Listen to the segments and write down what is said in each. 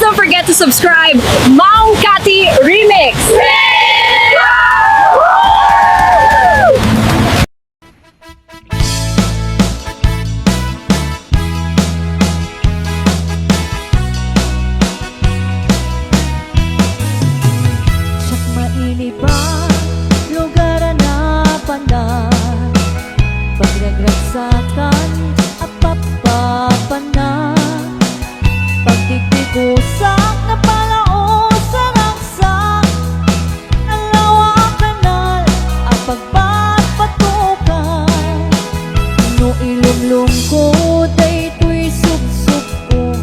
don't forget to subscribe. Mau Kati Remix! Siyak mainit pa, lugar na pandan, pagragagsakan at papapanan, pagtitikusak na palao sa rangsak, ang lawa kanal at pagpapatukan. No ilumlum ko, daytoy sugsug ko,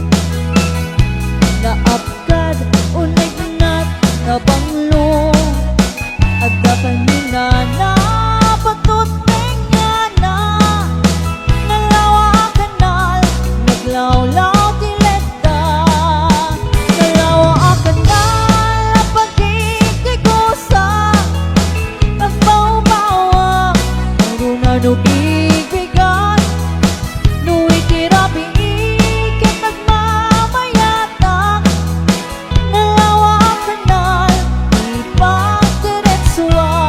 naapkad unig nat na banglo, at kanina na patuteng nga na, nalawa kanal, naglawlaw tileta, nalawa kanal, pagkikigusa, pagbaw-bawa, puro na nubigbigan, nuwi tirapi ikit nagmamayatang, nalawa kanal, ipagdiretsuan.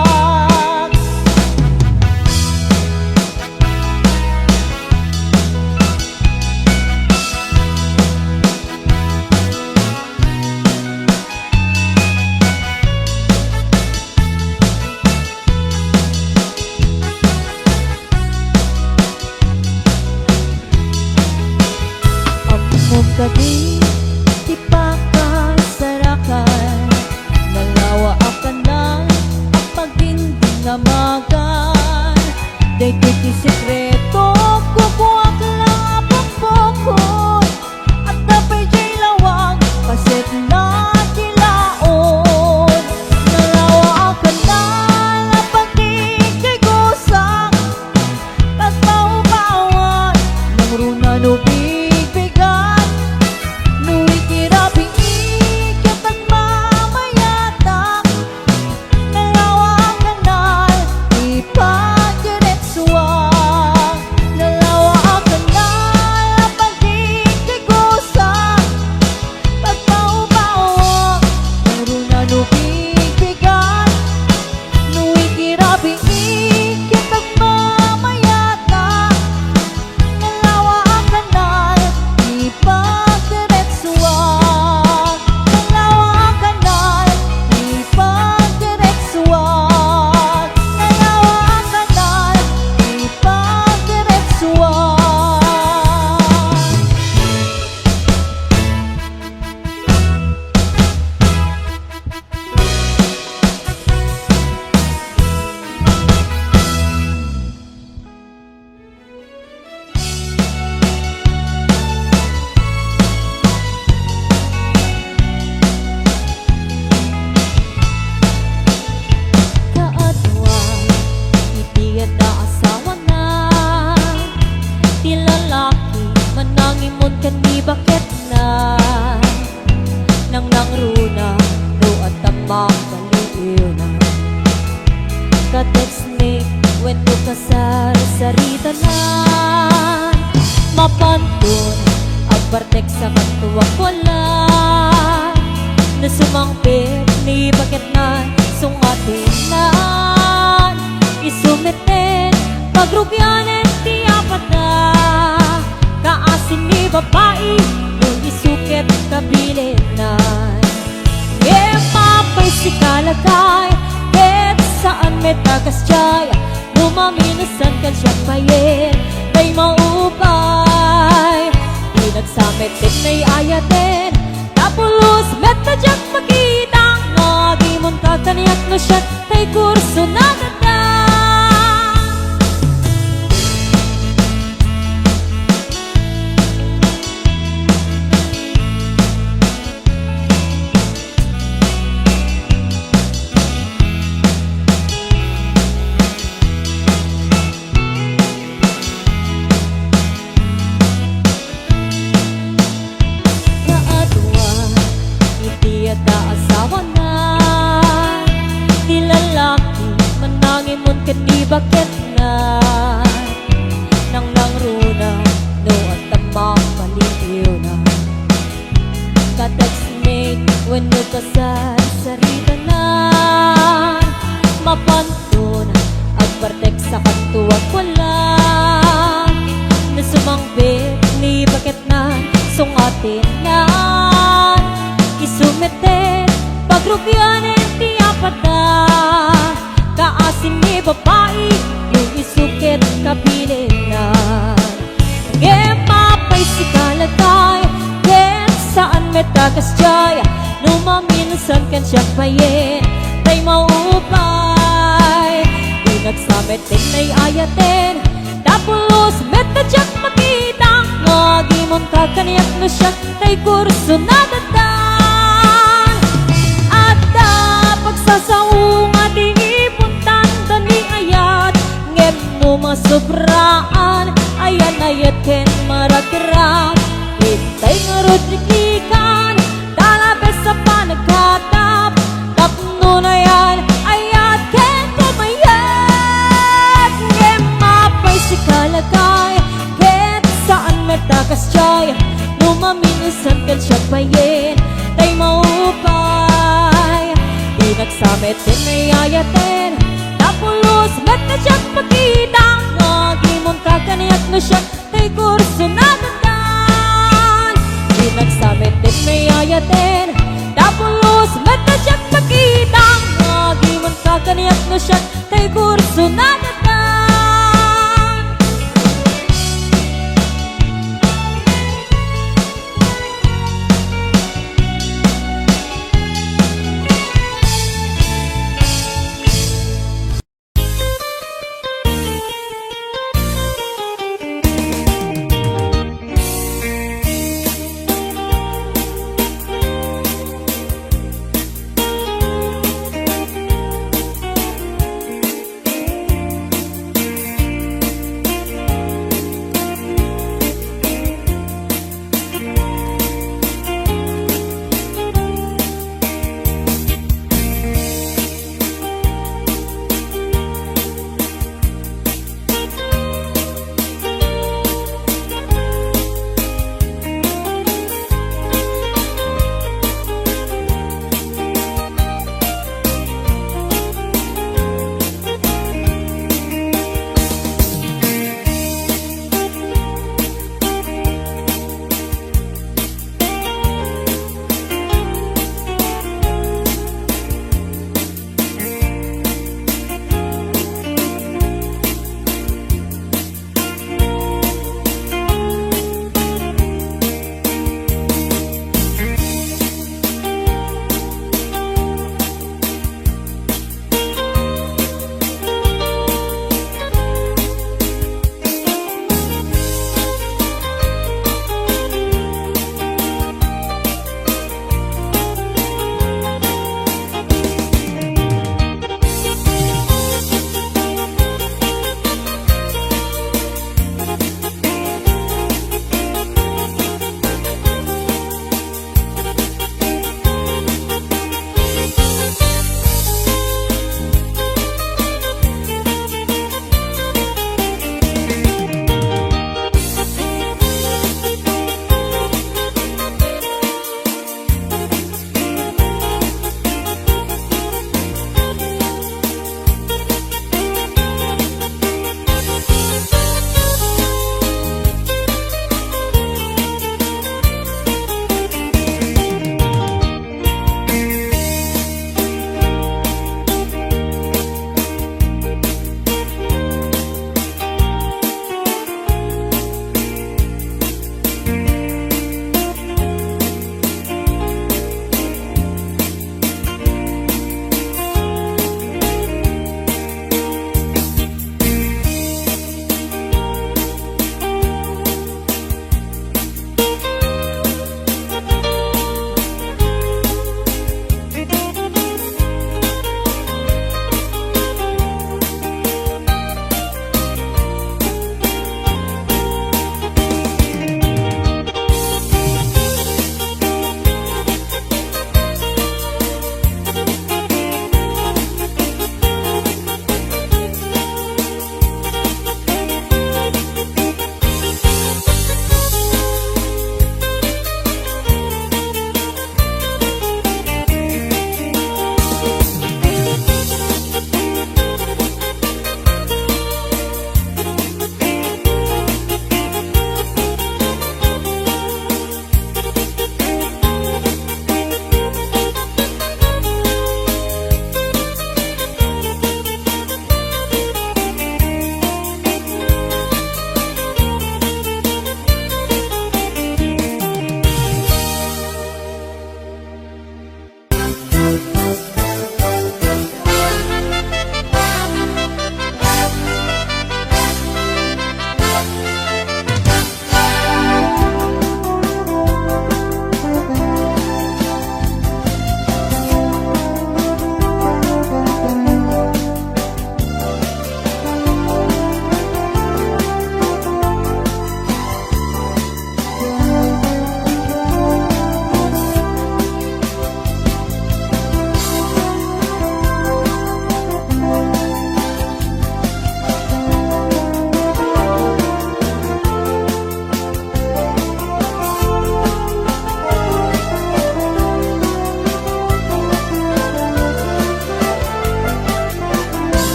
Among gabi, di pa kasarakan, nalawa akan lang ang pagdinding amagan. Daytoy ti sekreto, kukuwak lang apang pokon, at tapay jay lawag, paset na tilaon. Nalawa akan lang ang pagkikigusak, pagbaw-bawan, ng runa no bigbigan, nuwi tirapi ikit ang mamayatak, nalawa kanal, ipagdiretsuan. Nalawa kanal, pagkikigusak, pagbaw-bawan, ng runa no bigbigan, nuwi tirapi ikit ang mamayatak, nalawa kanal, ipagdiretsuan. Nalawa kanal, ipagdiretsuan. Nalawa kanal, ipagdiretsuan. Kaadwa, itigat na asawa na, ti lalaki, manangimon kan di bakit na, nang nangruna, no at tamang baliw na. Ka-text ni, wento ka sa sarita na, mapantun, agbartek sa katuwang wala, na sumangpit ni bakit na, sungatin na, isumiten, pagrubyanin ti apat na, kaasin ni babae, nung isukit kabilinan. Papay si kalagay, bet saan may tagas jay, bumaminasan kan siya payin, tay maupay, pinagsamit din may ayatin, tapulos met na dyan makita, ngagimon kakaniyak no siya, tay kurso na ganda. Kaadwa, iti ata asawa na, ti lalaki, manangimon kan di bakit na, nang nangruna, no at tamang maliw na. ka-textmate, wenno ka sa saritanan. Mapantun, agpartek sa katuwag wala. Nasumangbit, ni bakit na sungatin na. Isumetet, pagrugyanin tiyapata. Kaasin ni babae, yung isukit kabilinan. Mapay si kalagay, ken saan metagas jay. Numaminsan kan siya payin, tay maupay. Di nagsamit din ay ayatin, tapos metadyak makita. Ngagimon ka kaniyak no siya, tay kurso na datan. At pagsasaung ating ipuntan, tani ayat, ngem no masobraan. Ayan ayat ken maragrak, itay ngarod niklikan. Talabes sa panagkatap, tapno na yan. Ayat ken kumayat, ngem mapay si kalagay. Ket saan metakas jay, numaminisan kan siya payin, tay maupay. Di nagsamit din ay ayatin, tapos metadyak makita. Ngagimon ka kaniyak no siya, tay kurso na datan. Di nagsamit din ay ayatin, tapos metadyak makita. Ngagimon ka kaniyak no siya, tay kurso na datan.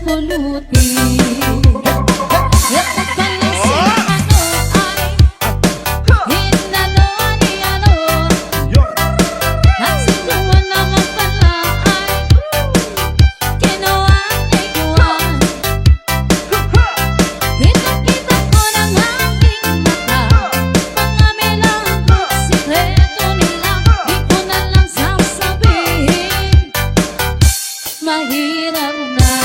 pulutin. Ito pala si ay hinano ni ano, at si Juan naman pala ay ginawa ni Juan. Pinakita ko ng aking mata mga melang sikreto nila, di ko na lang sasabihin. Mahirap na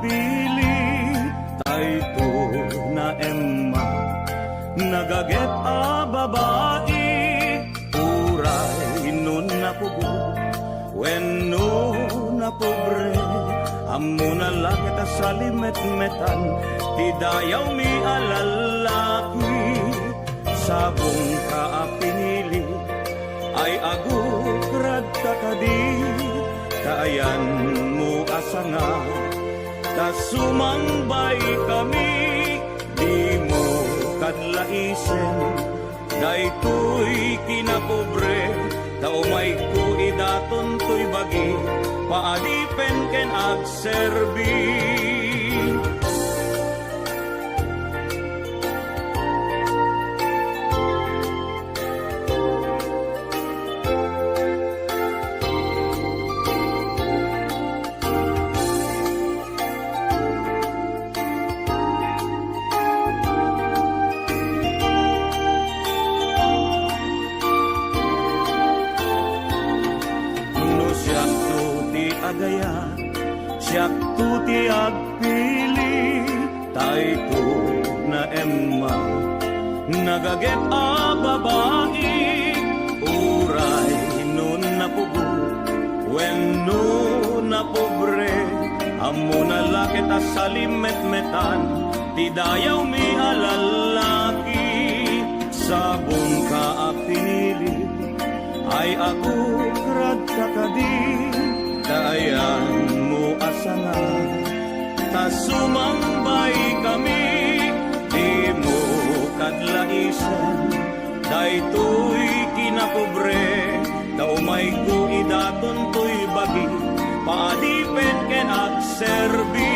agpili Tayto na Emma Nagaget a babae Uray nun na pugo Wenno na pobre Amo na lakit a salimet-metan Ti dayaw mi alalaki Sabong ka a pinili Ay agukrad ka kadi Kaayan mo asanga Kasumambay kami Di mo kadlaisen Daytoy kinapobre Taumay ko idaton to'y bagi Paadipen ken agserbi agaya siyak tuti agpili Tayto na Emma Nagaget a babae Uray nun na pugo Wenno na pobre Amo na lakit a salimet-metan Ti dayaw mi alalaki Sabong ka a pinili Ay agukrad ka kadi Kaayan mo asanga Kasumambay kami Di mo kadlaisen Daytoy kinapobre Daumay ko idaton to'y bagi Paadipen ken agserbi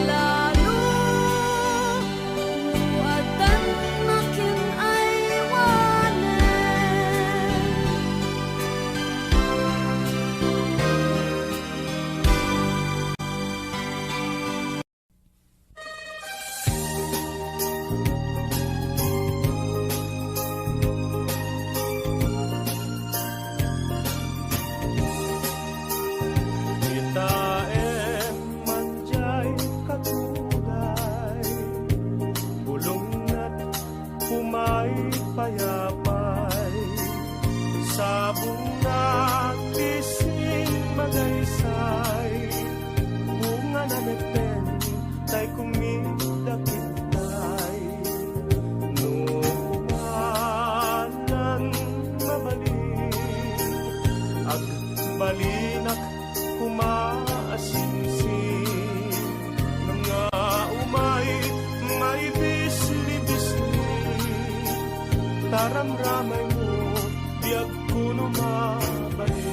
lalo luwatan makin ay wanen. Itaen manjay katulay, bulong na't humay payapay, sabong na kising magaysay, bunga na meten, tay kumidakit tay, numanan mabalik, ag balinak kumaasinsin, mga umay may bisli-bisli, taramramay mo diag kuno mabalik.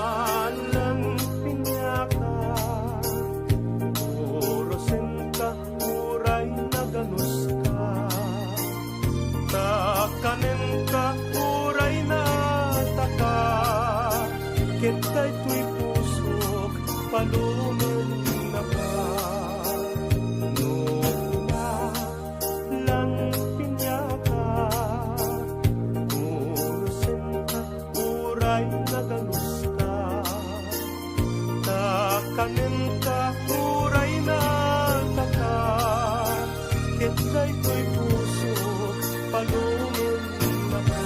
Kumalang pinyaka, urosin ka, uray na ganus ka, takanin ka, uray na taka, kita'y tuy pusok, palunan na ka. Nukula lang pinyaka, urosin ka, uray na ganus ka, takanin ka, uray na taka, kita'y tuy pusok, palunan na ka.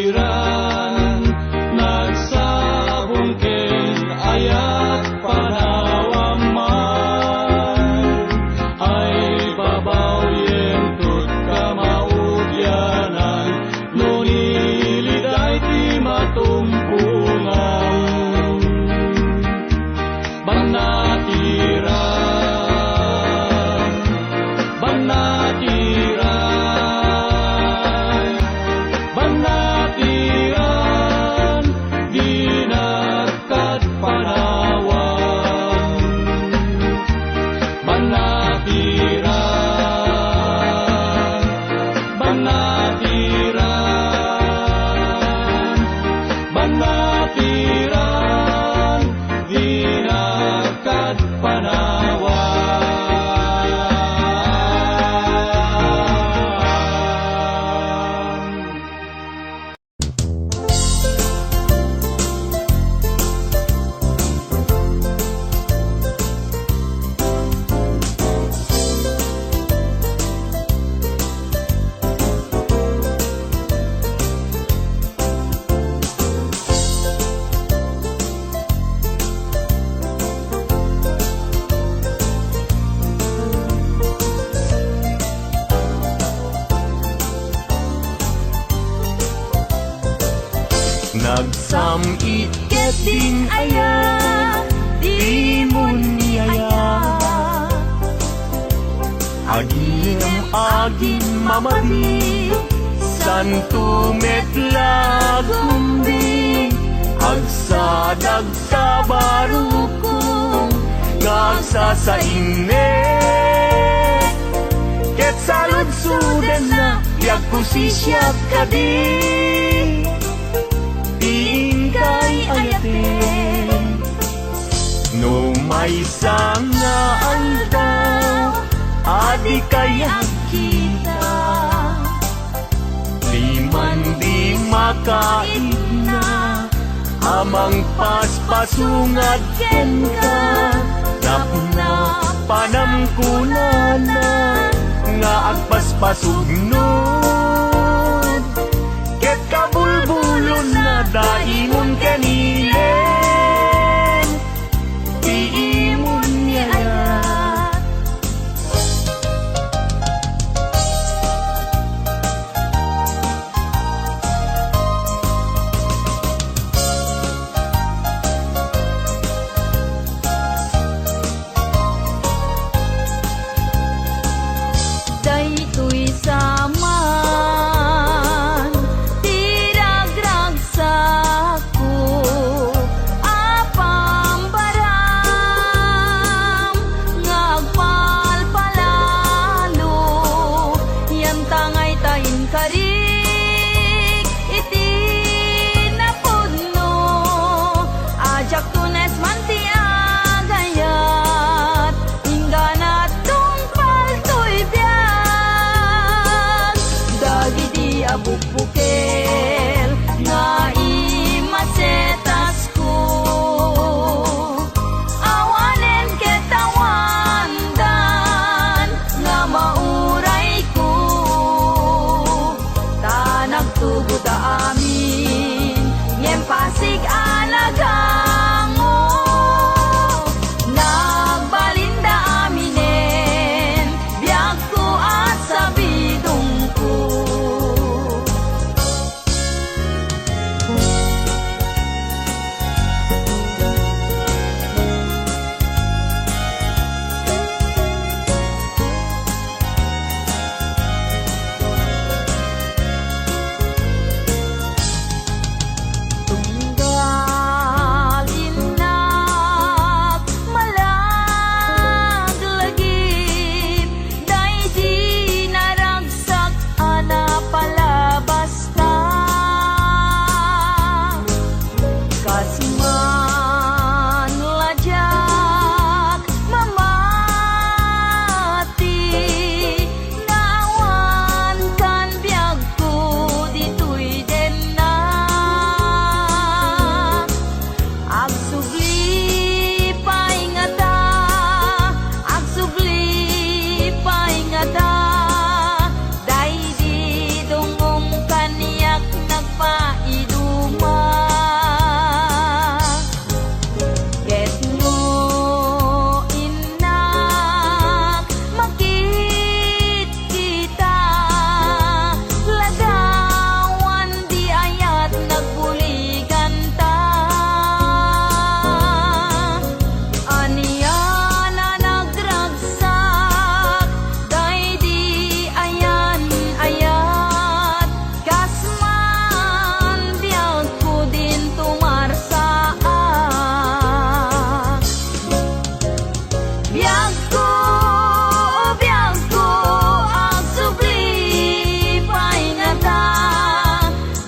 Banatiran nagsabong ken ayat panawaman, ay babaw yentut kamaudyanan, nuniliday ti matumpungan. Banatiran, banatiran, banatiran, di nagkat panawan. Banatiran, banatiran, banatiran, di nagkat panawan. Nagsam-it ket din aya, di mo niyaya, agim mamadi, santo metla gumbi, agsadag sa baruko, ngagsa sa inne, Nagkusisyak ka di Tingkay ayatin No may sanga aldaw Adi kaya kita Di man di makain na Amang paspasungad ken ka Napna panamkunana Nga agpaspasugnud Ket kabulbulon na daingon kanilen Iimon niya Daytoy saman tiragragsak ko apambaram ngagpalpalalo yan tangay tayin karik iti napudno ajak tunes manti agayat ingganat tungpaltoy biag dagiti abukbukel nga imasetas ko awanen ketawandan nga mauray ko tanag tubo ta amin ngem pasig alagango nagbalinda aminen biag ko at sabidong ko tunggal inak malaglagip day di naragsak ana palabas ka kasman lajak mamati nawan kan biag ko ditoy den na agsugli paingata day di dungong kaniyak nagpaiduma ket mo inak makit kita lagawan di ayat nagbuligan ta aniya na nagragsak day di ayan ayat kasman biag ko din tumarsaak biag ko ang subli paingata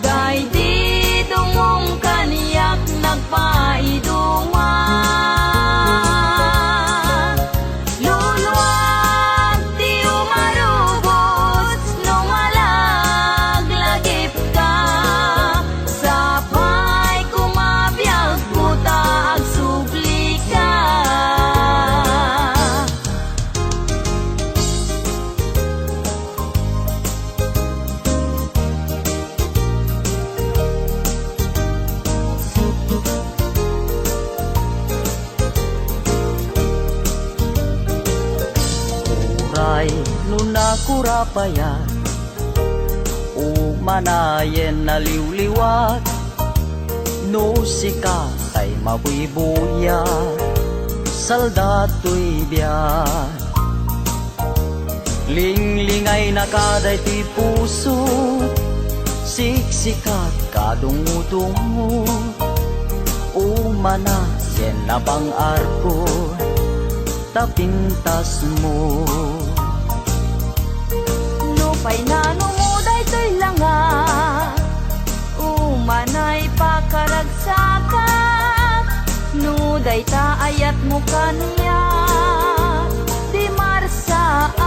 day di dungong kaniyak nagpaiduma luluwag di umarubos nung malaglagip ka sapay kumabiyag puta agsubli ka Uray nuna kurapaya Umanayen na liwliwat No sika kay mabuibuya Saldato'y biyan Linglingay na kaday ti puso Siksikat kadungo-dungo Umana yen na bang arko Tapintas mo Lupay na numuday to'y kaniya di marsaan.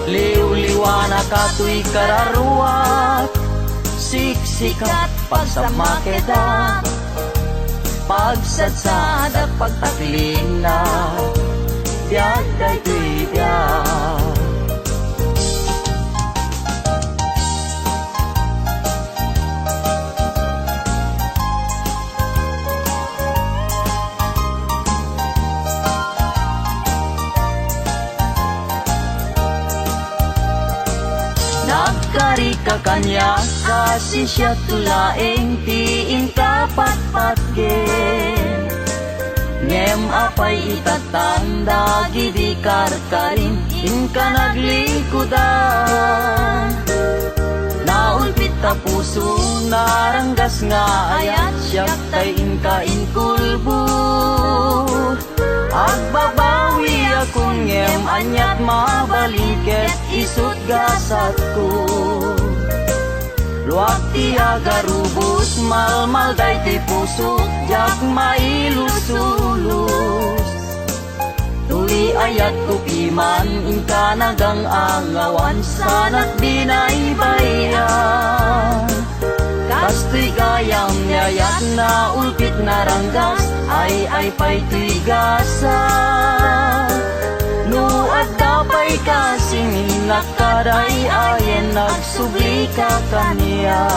Liw-liwana kato'y kararuat, siksikat pagsamakeda, pagsadsada pagtakling na, biyag daytoy biyag. Nagkari ka kanya kasi siya tulaeng tiin kapat-pat gen. Ngem apay itatanda gidi karkarin in ka naglikudan. Naulpit ta puso naranggas nga ayat siyak tay in kulbo. Agbabawi akong ngem anyat mabaliket isut gasat ko. Luwag ti agarubos malmal day ti puso jak mailusulus. Tuli ayat ko piman inka nagang angawan sanat binaybayan. Kastoy gayam nyayat na ulpit na ranggas ay pa'y tigasa. No at tapay kasing nakaray ayen nagsubli ka kaniya.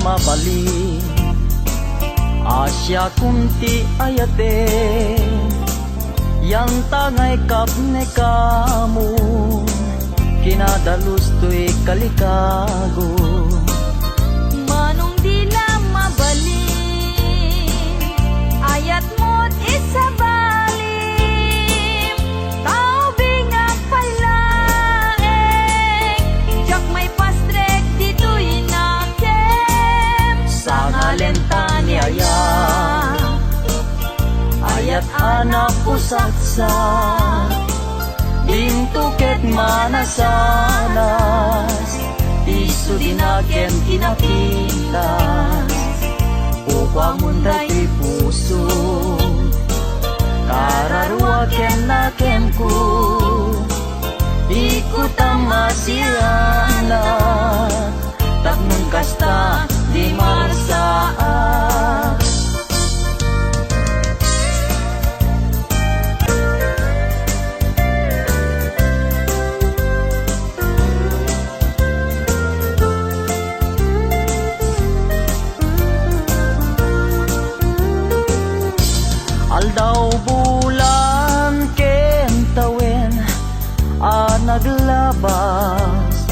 Mabali Asya kunti ayate yang tangay kapne kamu kinadalus to'y kalikago. Manong di na mabalim ayat mo't isabalim. Tao bingak palaeng jak may pastrek dito'y nakem. Sa ngalenta niyaya ayat anak pusatsa dintuket manasanas isu dinaken kinapitas upang munday ti puso kararuaken naken ku ikutam masirana taknun kasta di marsaan. Aldaw bulan kentawen naglabas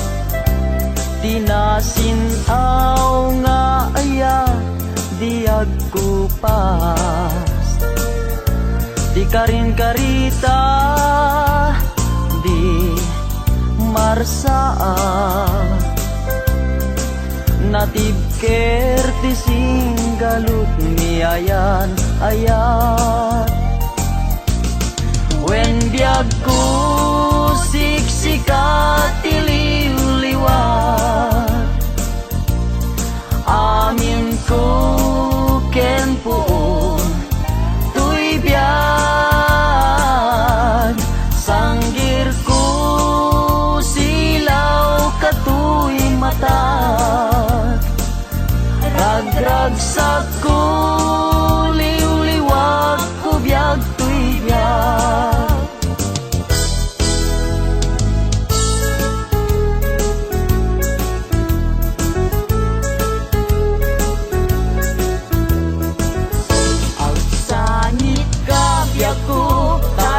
tinasinaw nga aya diag kupas di karin karita di marsaa natib kerti singgalut niayan ayat wen biag ko siksikat tiliw-liwat amin ko ken puon tuy biag sanggir ko silaw katuy matat ragragsak ko liw-liwat ko biag tuy biag.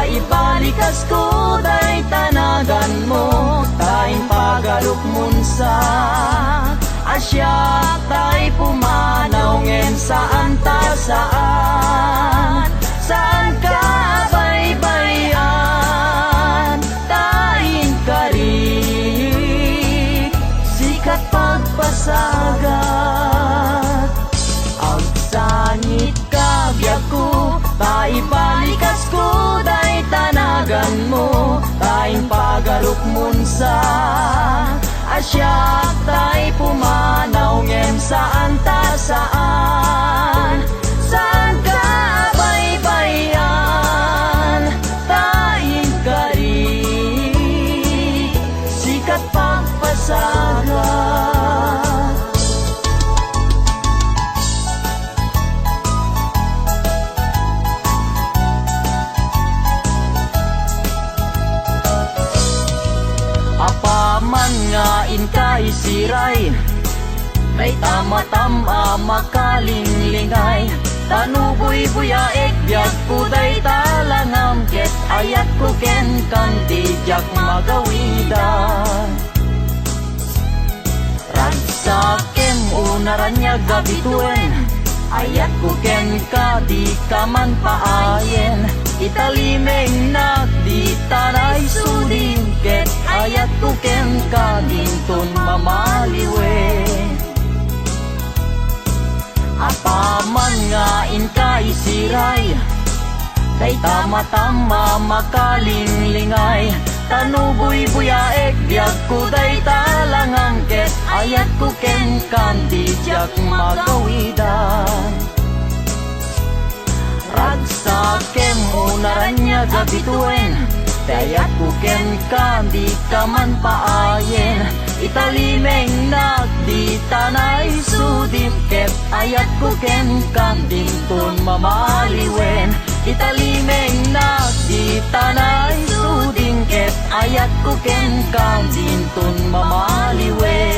Ibalikas ko day tanagan mo tayong pagaruk munsa asya tay pumanaw ngem saan saan ka baybayan tayong karik sikat pagpasagat marukmun sa asyak tay pumanaw ngem saan ta saan ka baybayan taing kari sikat pagpasaga. Apaman nga inkay siray may tama-tama makalinglinngay tanuboy buyaek biag kuday talangam ket ayat ko ken kanti jak magawidan ragsakem unaranya gabituen ayat ko ken ka di kaman paayen italimeng nak di tanay sudin ket ayat ko ken ka dinton mamaliwe apaman nga inkay siray kay tama-tama makalinglinngay tanuboy buyaek biag kuday talangang ket ayat ko ken kanti jak magawidan ragsakem unaranya gabituen ayat ko ken kanti kaman paayen italimeng nak di tanay sudim ket ayat ko ken kanting tun mamaliwen italimeng nak di tanay sudim ket ayat ko ken kanting tun mamaliwen.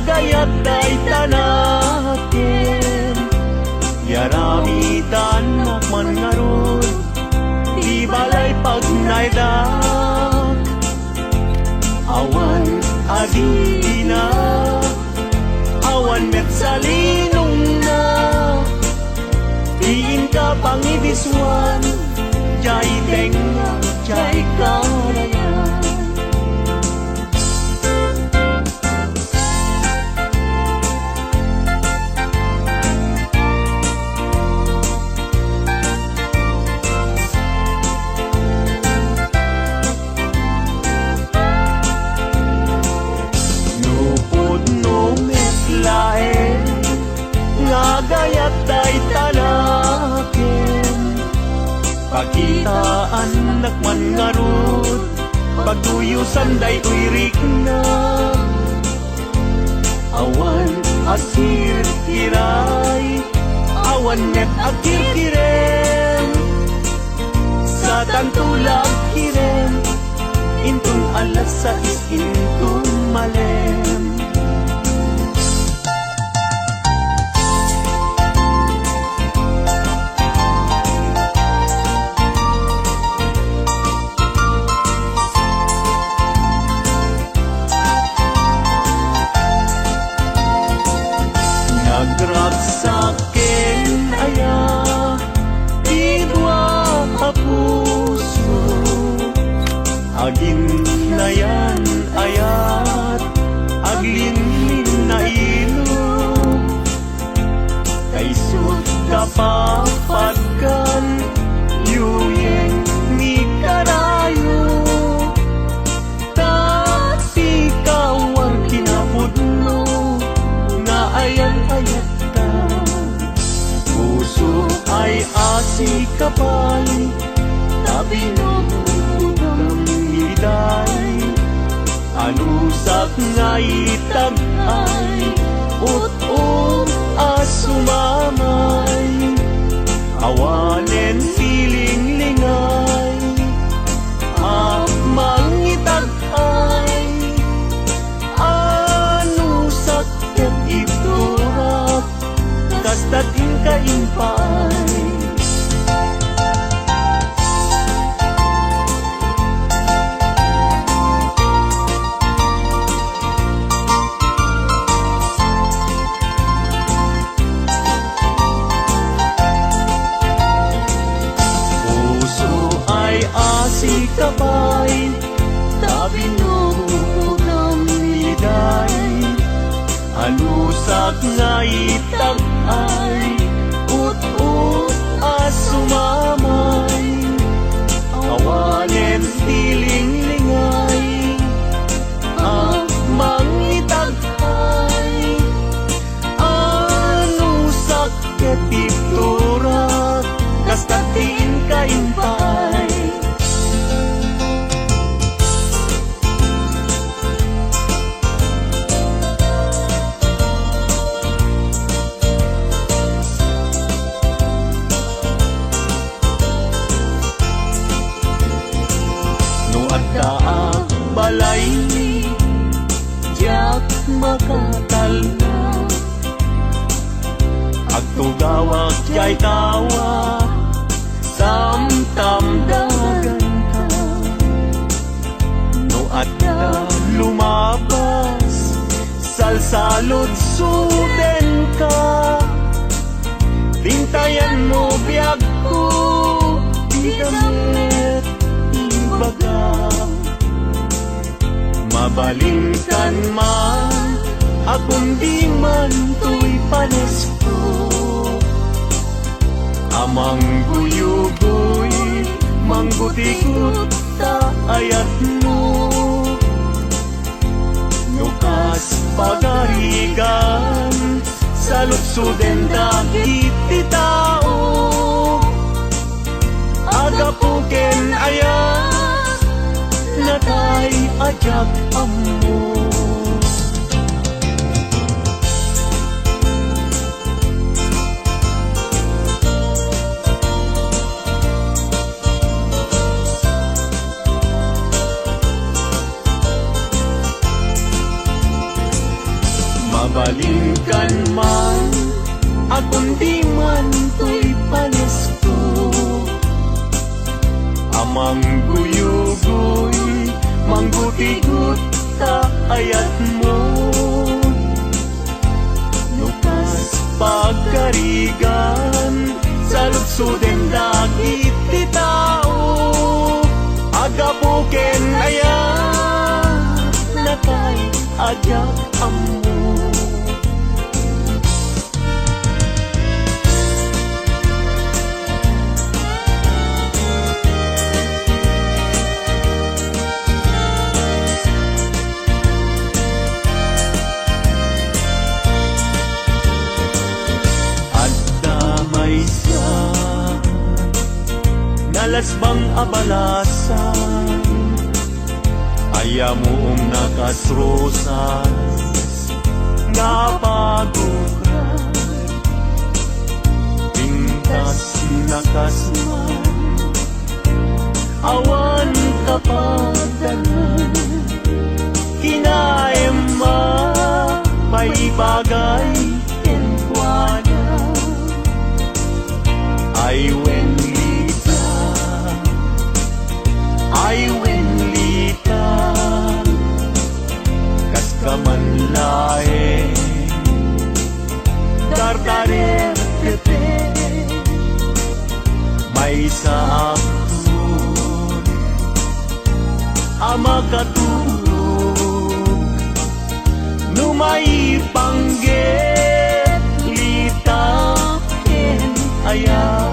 Gayat day tanakin yaramitan man ngaron di balay pagnaydak awan adina awan met salinong na diin ka pangibiswan jay tenga jay karayan gayat day tanakin pakitaan nakman ngarud pagtuyusan day uirik na awan asir kiray awan net akir kiren sa tantulag kiren intun alas sa intun malem nagragsaken aya idwa kapuso agin na yan ayat aglinin na ilo kaisut kapapagkan yuyeng ni karayo tati kawar kinapudno nga ayat-ayat ka puso ay asi kapal tabi ng hiday anusak nga itag ay ut-ut as sumamay, awanen siling lingay, mangitag ay ano sakit iturak, kasta't inka-impay. Kapay, tabi ng liday, halusak nga itag ay, ut-ut as sumamay, awanen tiling lingay, mangitag ay, anusak ketiturak, kastatin kaimpay. Balay jak makatalna, agtugawak jay tawa, samtam dagan ka. No adda lumabas, salsalot suden ka, tintayan mo biyag ko, di damit ibaga. Mabalingkan man, akong di man to'y panes ko. Amang guyugoy, manggutikot ta ayat mo. Nukas pagarigan, sa lutsuden dagit ti tao. Agapuken ayat, natay ajak amo. Mabalingkan man, akong di man to'y panes ko. Amang guyugoy, mangguti-gut ta ayat mo. Nukas pagkarigan, sa lutsuden dagit ti tao. Agapuken ayat, natay ajak amo. Nalasbang abalasan, ayamoong nakasrosas, nga pagukran, pintas nakasman, awan kapadanan, kinaema, may bagay, kenkwana, ay wenlita, kas kamanlae, dardarer kete, may saakton, amakatulog, numay pangget, litaken ayat.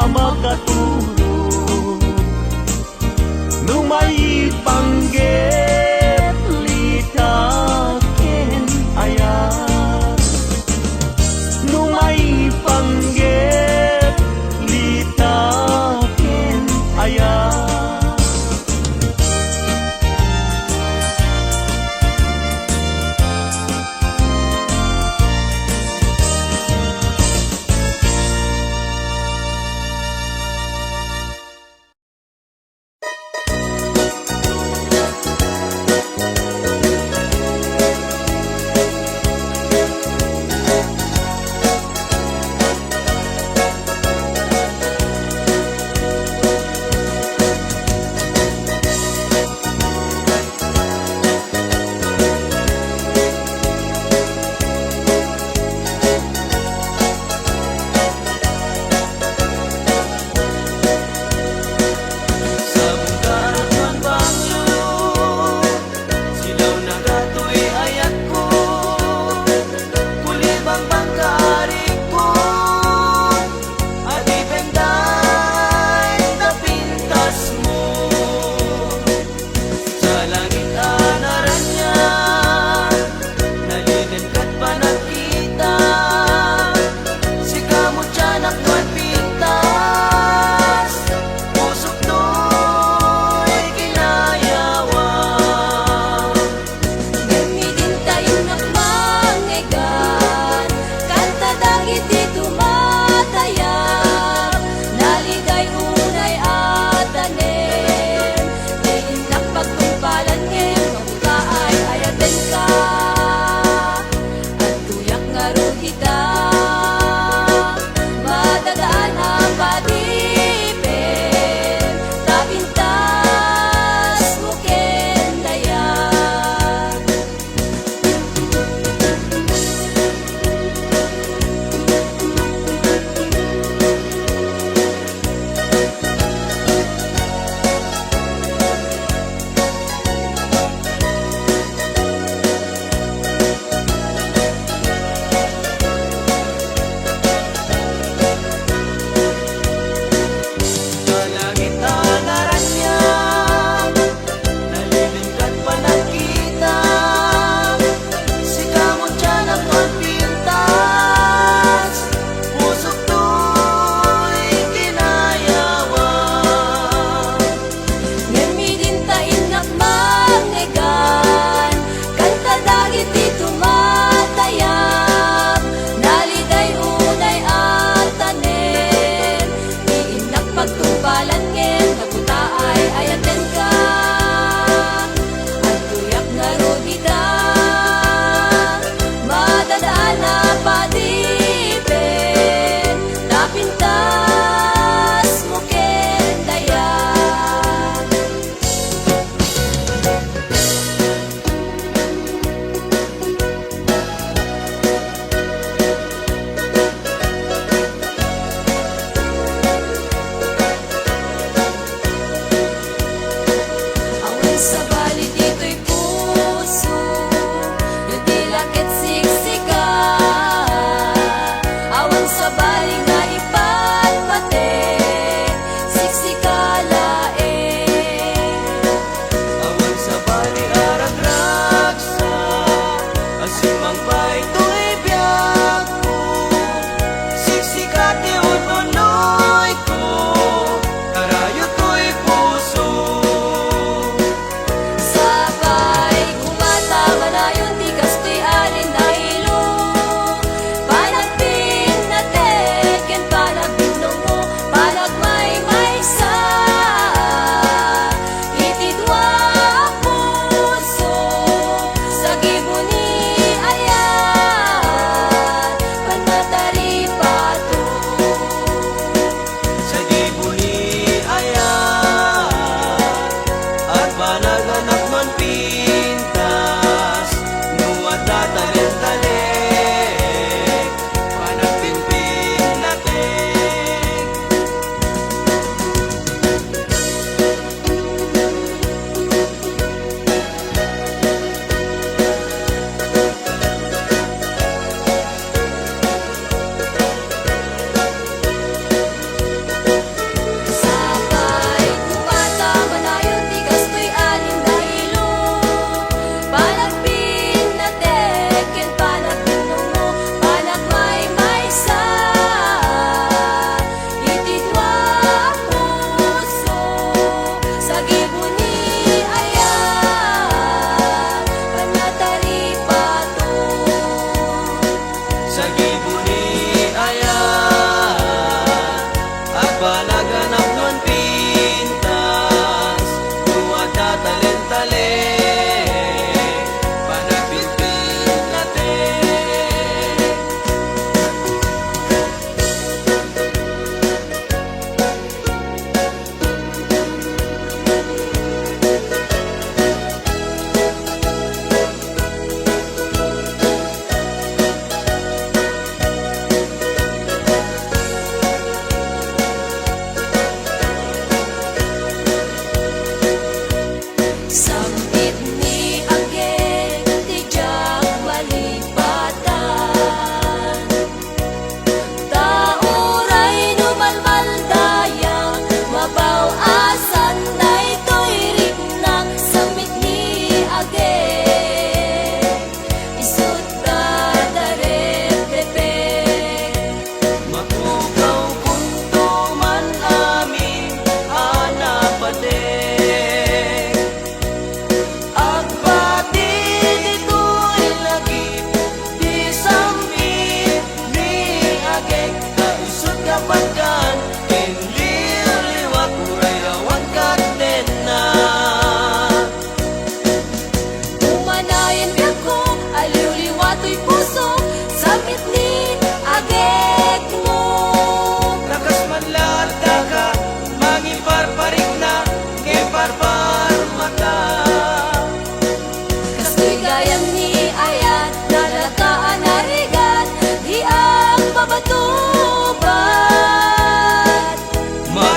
makatulog. Nung may panggep litaken ayat, nung may panggep litaken ayat.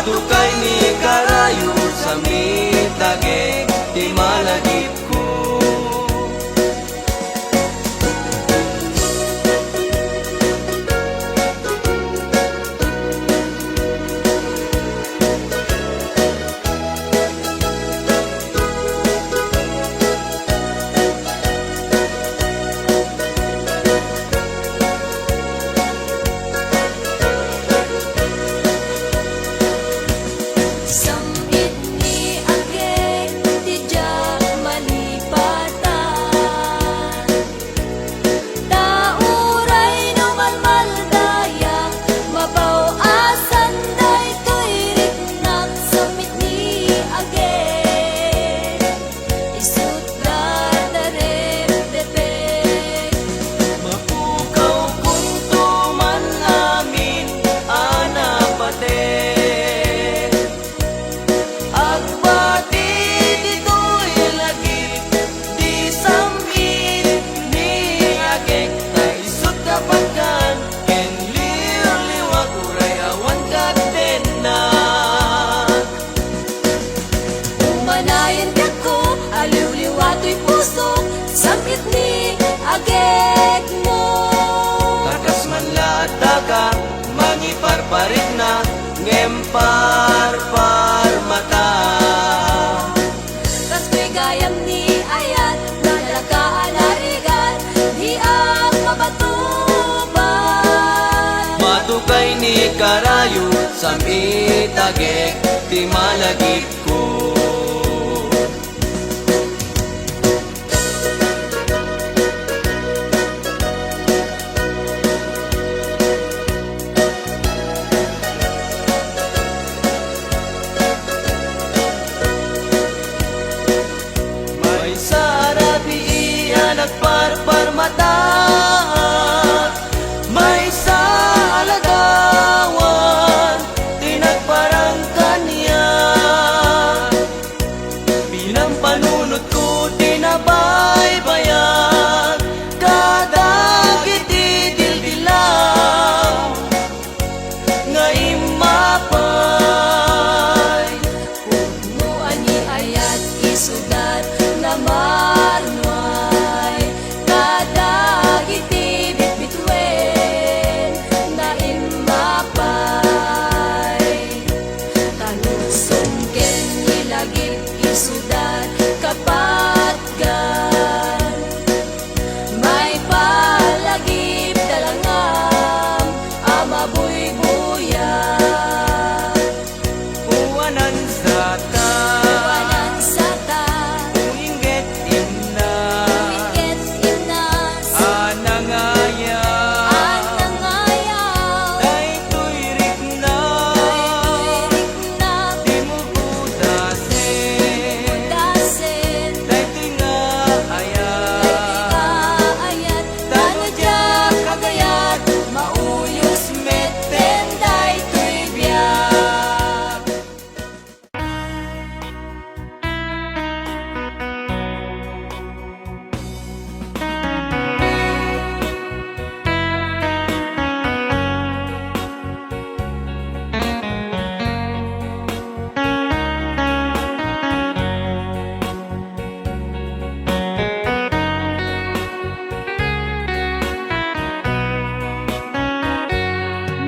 Matukay ni karayo sa mitage di malagip ko. Samit ni agek ti jak malipatan, tauray no malmaldayak mabaw asan daytoy riknak. Samit ni agek isut dadarem depek, Mapukaw kung tuman amin anapate. Agbati dito'y lagip di samit ni agek tay isut kapagan ken liwag uray awan kaden na. umanayan ka ko aliw-liwato'y puso. Samit ni agek mo, Takas man laataka mangiparparit na ngemparpar mata. kas ko'y gayam ni ayat nalakaan harigan di ang mabatuban. Matukay ni karayo sa mitagek di malagip ko. May sarabi iyan nagparpar mata. May sa alagawan tinagparang kanya. Bilang panunod ko tinabaybayan kada gitidildilaw nga imapay. Mo ani ayat isudat na marnoy kadagiti bitbitwen na imapay. Tanusong ken nilagip isudat kapatgan, may palagip dalangam amabuy-buyan. Uwanan sa ta Walang sata, inget imna iket inas, anangaya anangayaw, daytoy rikna tuwirik na di mo budasen dasen, daytoy nga ayat kaayat, tanadyak agayat, mauyos meten daytoy biyak.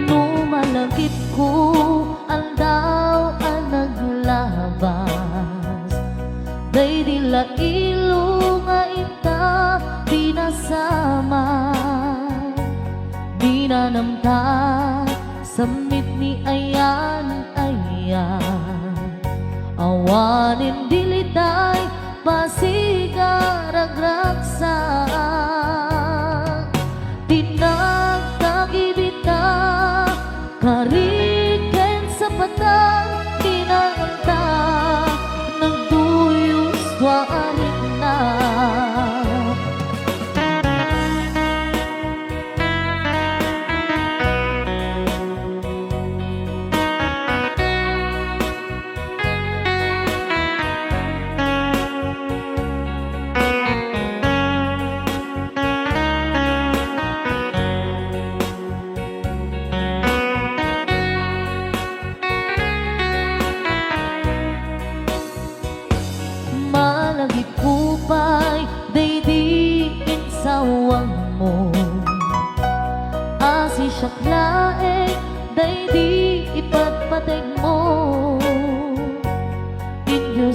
Numalagip ko ang daw ang naglabas, day dila ilo nga ita pinasama. Di na namta samit ni ayan awanin dilitay pasigaragraksak. Tinagtagibita kariken sa patang kinanganta nagduyos warik na.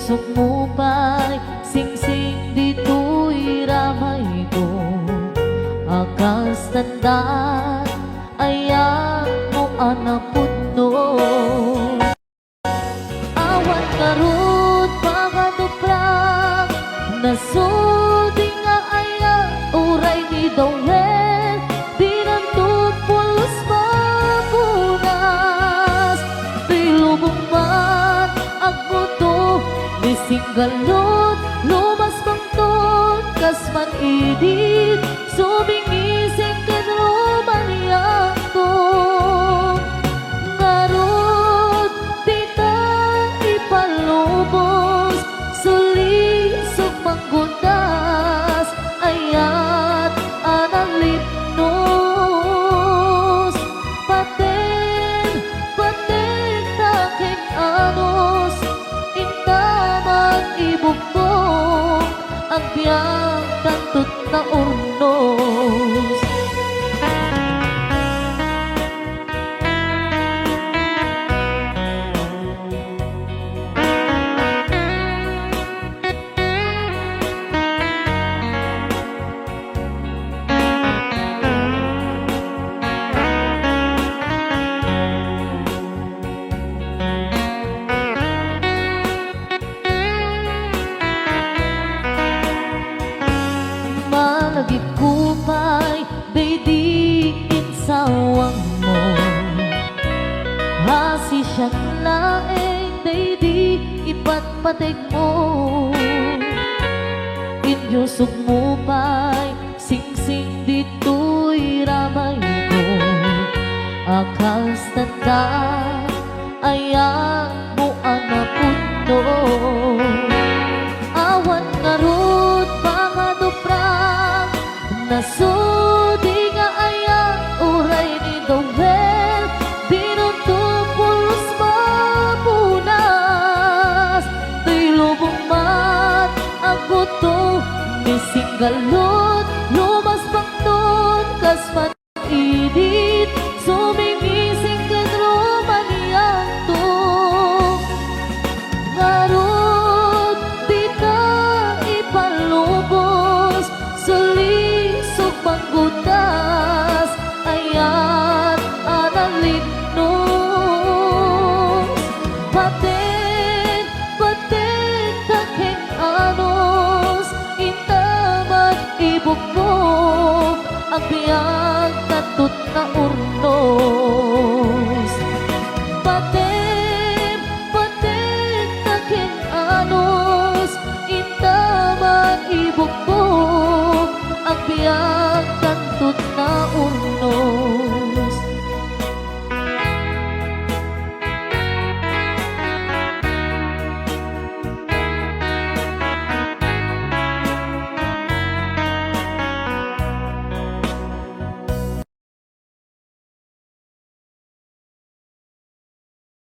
sumupay, sing-sing dito'y ramay ko. Akas tandaan, ayan mo anapudno. Awan karut panganuplang, nasudi nga ayan, uray ni Dawel, dinantupulos mapunas. Tilubong man ang muto, nisinggalot, lumas bangton, kasman idit, sumingising ken rumaniyak to. Ngarot, tita ipalubos, sulisog manggundas, ayat analipnos. Paten taking anos, intamang ibugtong, ang biyang tantut na urnos. Malagip kupay, daydiin sawang mo. Hasi siyang laeng, daydi ipatpatig mo. Inyo sugmupay, sing-sing dito'y ramay ko. Akas tanda, ayan mo anapudno. Awan ngarut pangaduprang, nasudi nga ayan, uray ni Dawel, dinuntupulos mapunas. Tilubong mat ang buto, nisinggalot, lumas bangton, kasman idit, sumingising ken rumaniyak to. Ngarot, di ka ipalubos, sulisog manggundas, ayan analipnos. Paten taking anos, intaman ibugtong, ang biyang